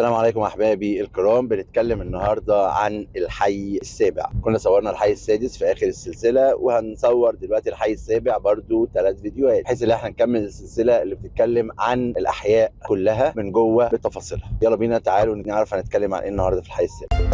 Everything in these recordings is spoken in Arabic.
السلام عليكم احبابي الكرام. بنتكلم النهارده عن الحي السابع. كنا صورنا الحي السادس في اخر السلسله، وهنصور دلوقتي الحي السابع برضو 3 فيديوهات، بحيث ان احنا نكمل السلسله اللي بتتكلم عن الاحياء كلها من جوه بتفاصيلها. يلا بينا تعالوا نعرف هنتكلم عن ايه النهارده في الحي السابع.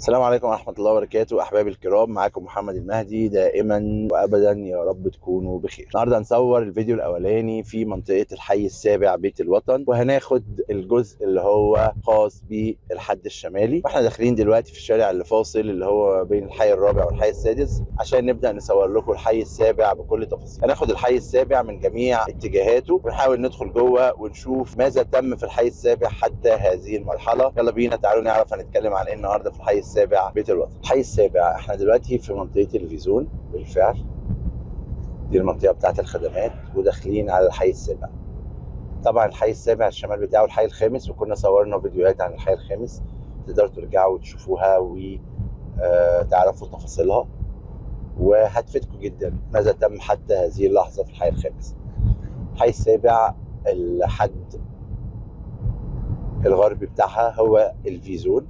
السلام عليكم ورحمة الله وبركاته أحبابي الكرام، معاكم محمد المهدي دائما وأبدا، يا رب تكونوا بخير. النهارده هنصور الفيديو الأولاني في منطقة الحي السابع بيت الوطن، وهناخد الجزء اللي هو خاص بالحد الشمالي، واحنا داخلين دلوقتي في الشارع اللي فاصل اللي هو بين الحي الرابع والحي السادس عشان نبدأ نصور لكم الحي السابع بكل تفاصيل. هناخد الحي السابع من جميع اتجاهاته ونحاول ندخل جوه ونشوف ماذا تم في الحي السابع حتى هذه المرحلة. يلا بينا تعالوا نعرف هنتكلم عن ايه النهارده في الحي السابع بيت الوطن. الحي السابع احنا دلوقتي في منطقه الفيزون بالفعل، دي المنطقه بتاعت الخدمات، وداخلين على الحي السابع. طبعا الحي السابع الشمال بتاعه الحي الخامس، وكنا صورنا فيديوهات عن الحي الخامس تقدروا ترجعوا وتشوفوها وتعرفوا تفاصيلها، وهتفيدكم جدا ماذا تم حتى هذه اللحظه في الحي الخامس. الحي السابع الحد الغربي بتاعها هو الفيزون،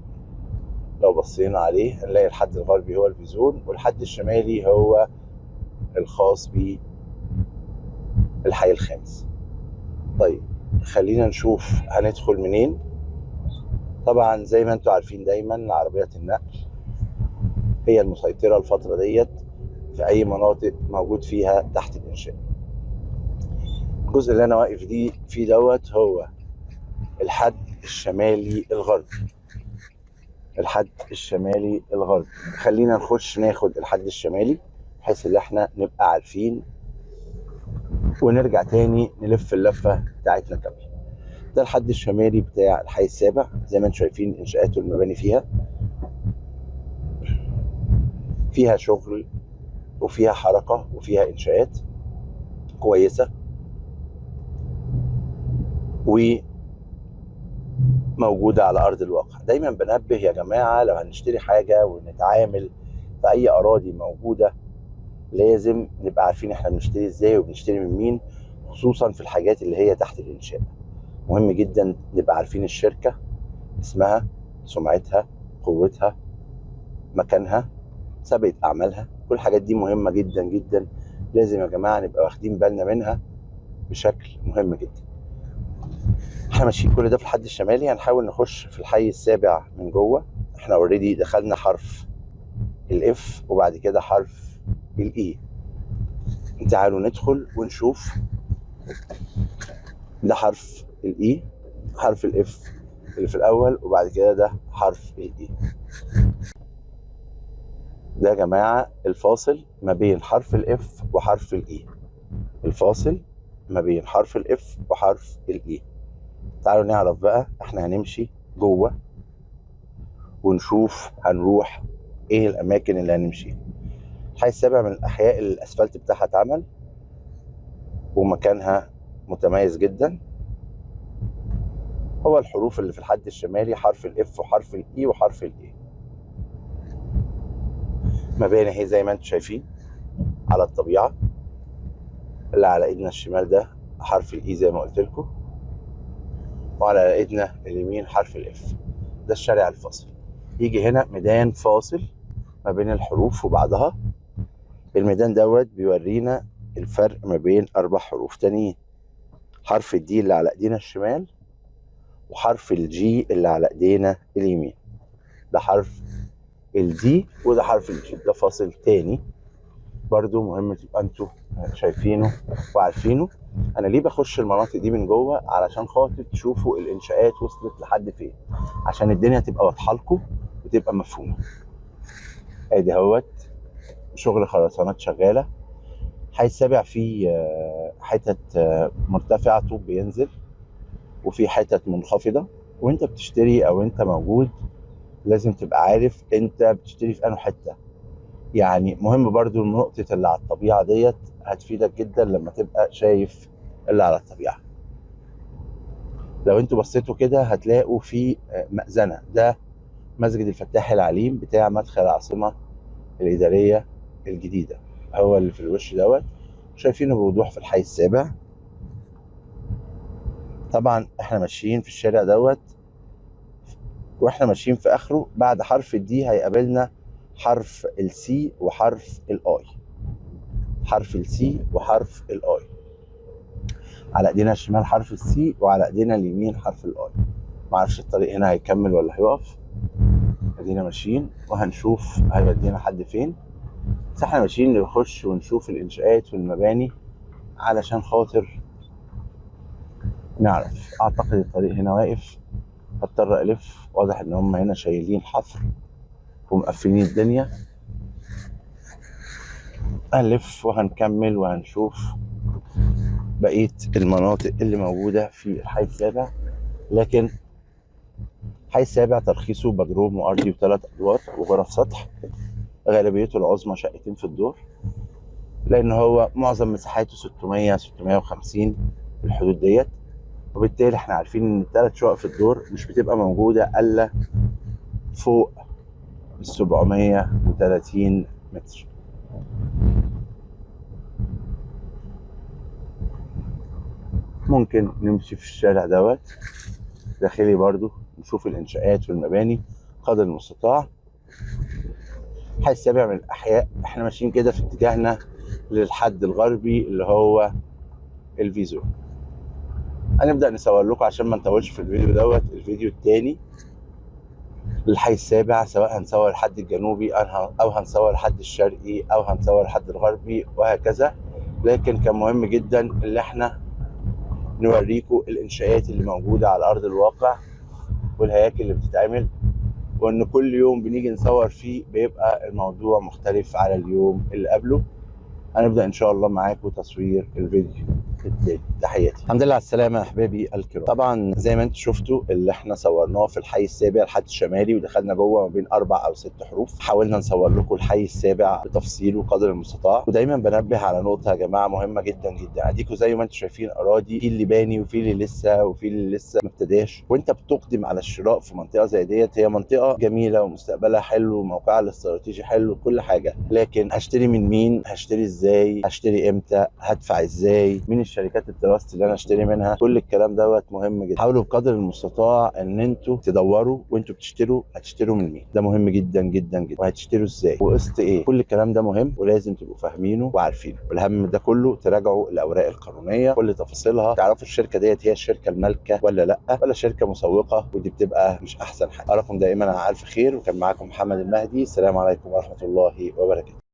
لو بصينا عليه هنلاقي الحد الغربي هو الفيزون، والحد الشمالي هو الخاص بالحي الخامس. طيب خلينا نشوف هندخل منين. طبعا زي ما انتم عارفين دايما عربيات النقل هي المسيطرة الفترة ديت في اي مناطق موجود فيها تحت الانشاء. الجزء اللي انا واقف فيه دوت هو الحد الشمالي الغربي، الحد الشمالي الغربي. خلينا نخش ناخد الحد الشمالي بحيث ان احنا نبقى عارفين ونرجع تاني نلف اللفه بتاعتنا كامله. ده الحد الشمالي بتاع الحي السابع، زي ما انتم شايفين انشاءات المباني فيها شغل وفيها حركه وفيها انشاءات كويسه وموجوده على ارض الواقع. دايما بنبه يا جماعه، لو هنشتري حاجه ونتعامل في اي اراضي موجوده لازم نبقى عارفين احنا بنشتري ازاي وبنشتري من مين، خصوصا في الحاجات اللي هي تحت الانشاء. مهم جدا نبقى عارفين الشركة، اسمها، سمعتها، قوتها، مكانها، سابقة اعمالها. كل الحاجات دي مهمة جدا جدا، لازم يا جماعة نبقى واخدين بالنا منها بشكل مهم جدا. احنا ماشيين كل ده في الحد الشمالي، هنحاول نخش في الحي السابع من جوه. احنا اوريدي دخلنا حرف الاف وبعد كده حرف الاي. تعالوا ندخل ونشوف. ده حرف الاي، حرف الاف اللي في الاول، وبعد كده ده حرف الاي. ده يا جماعه الفاصل ما بين حرف الاف وحرف الاي، الفاصل ما بين حرف الاف وحرف الاي. تعالوا نعرف بقى احنا هنمشي جوه ونشوف هنروح ايه الاماكن اللي هنمشيها. الحي السابع من الاحياء اللي الاسفلت بتاعها اتعمل ومكانها متميز جدا. هو الحروف اللي في الحد الشمالي حرف الاف وحرف الاي وحرف الاي. مباني اهي زي ما انتم شايفين على الطبيعه. اللي على ايدنا الشمال ده حرف الاي زي ما قلت لكم، وعلى ايدنا اليمين حرف الاف. ده الشارع الفاصل. يجي هنا ميدان فاصل ما بين الحروف وبعضها. الميدان دوت بيورينا الفرق ما بين 4 حروف تانيين، حرف الدي اللي على ايدينا الشمال، وحرف الجي اللي على ايدينا اليمين. ده حرف الدي وده حرف الجي. ده فاصل تاني برضو مهم تبقى انتوا شايفينه وعارفينه. انا ليه بخش المناطق دي من جوه؟ علشان خاطر تشوفوا الانشاءات وصلت لحد فين، عشان الدنيا تبقى واضحه لكم وتبقى مفهومه. ادي اهوت شغل خرسانات شغاله. الحي السابع فيه حتت مرتفعه طوب بينزل، وفي حتت منخفضه، وانت بتشتري او انت موجود لازم تبقى عارف انت بتشتري في انه حته. يعني مهم برضو النقطة اللي على الطبيعة ديت هتفيدك جدا لما تبقى شايف اللي على الطبيعة. لو انتوا بصيتوا كده هتلاقوا في مأذنة، ده مسجد الفتاح العليم بتاع مدخل العاصمة الإدارية الجديدة، هو اللي في الوش دوت، شايفينه بوضوح في الحي السابع. طبعا احنا ماشيين في الشارع دوت، واحنا ماشيين في اخره بعد حرف الدي هيقابلنا حرف السي وحرف الاي. حرف السي وحرف الاي، على ايدينا الشمال حرف السي وعلى ايدينا اليمين حرف الاي. معرفش الطريق هنا هيكمل ولا هيقف، ادينا ماشيين وهنشوف هيودينا لحد فين. بس احنا ماشيين نخش ونشوف الانشاءات والمباني علشان خاطر نعرف. اعتقد الطريق هنا واقف، هضطر الف، واضح ان هم هنا شايلين حفر ومقفلين الدنيا. هنلف وهنكمل وهنشوف بقية المناطق اللي موجودة في الحي السابع. لكن الحي السابع ترخيصه بدروم وأرضي وثلاث أدوار وغرف سطح، غالبيته العظمى شقتين في الدور، لأن هو معظم مساحاته 600 650 في الحدود ديت. وبالتالي احنا عارفين إن الثلاث شقق في الدور مش بتبقى موجودة إلا فوق 730 متر. ممكن نمشي في الشارع دوت داخلي برضو نشوف الانشاءات والمباني قدر المستطاع. الحي السابع من الاحياء، احنا ماشيين كده في اتجاهنا للحد الغربي اللي هو الفيزو. هنبدا نصور لكم عشان ما نطولش في الفيديو دوت الفيديو الثاني للحي السابع، سواء هنصور الحد الجنوبي او هنصور الحد الشرقي او هنصور الحد الغربي وهكذا. لكن كان مهم جدا ان احنا نوريكم الانشاءات اللي موجوده على ارض الواقع والهياكل اللي بتتعمل، وان كل يوم بنيجي نصور فيه بيبقى الموضوع مختلف على اليوم اللي قبله. هنبدا ان شاء الله معاكم تصوير الفيديو التاني. تحياتي، الحمد لله على السلامه يا احبابي الكرام. طبعا زي ما انتم شفتوا اللي احنا صورناه في الحي السابع الحد الشمالي، ودخلنا جوه ما بين 4 أو 6 حروف. حاولنا نصور لكم الحي السابع بتفصيله قدر المستطاع، ودايما بنبه على نقطه يا جماعه مهمه جدا جدا. اديكم زي ما انتم شايفين اراضي، في اللي باني وفي اللي لسه وفي اللي لسه ما ابتداش، وانت بتقدم على الشراء في منطقه زي ديت. هي منطقه جميله ومستقبلها حلو وموقعها الاستراتيجي حلو وكل حاجه، لكن هشتري من مين؟ هشتري ازاي؟ هشتري امتى؟ هدفع ازاي؟ مين الشركات التراست اللي انا اشتري منها؟ كل الكلام دوت مهم جدا. حاولوا بقدر المستطاع ان انتوا تدوروا وانتوا بتشتروا هتشتروا من مين، ده مهم جدا جدا جدا، وهتشتروا ازاي وقسط ايه. كل الكلام ده مهم ولازم تبقوا فاهمينه وعارفينه. والاهم من ده كله تراجعوا الاوراق القانونيه كل تفاصيلها، تعرفوا الشركه ديت هي الشركه المالكه ولا لا، ولا شركه مسوقه، ودي بتبقى مش احسن حاجه. اراكم دائما على الف خير، وكان معاكم محمد المهدي. السلام عليكم ورحمه الله وبركاته.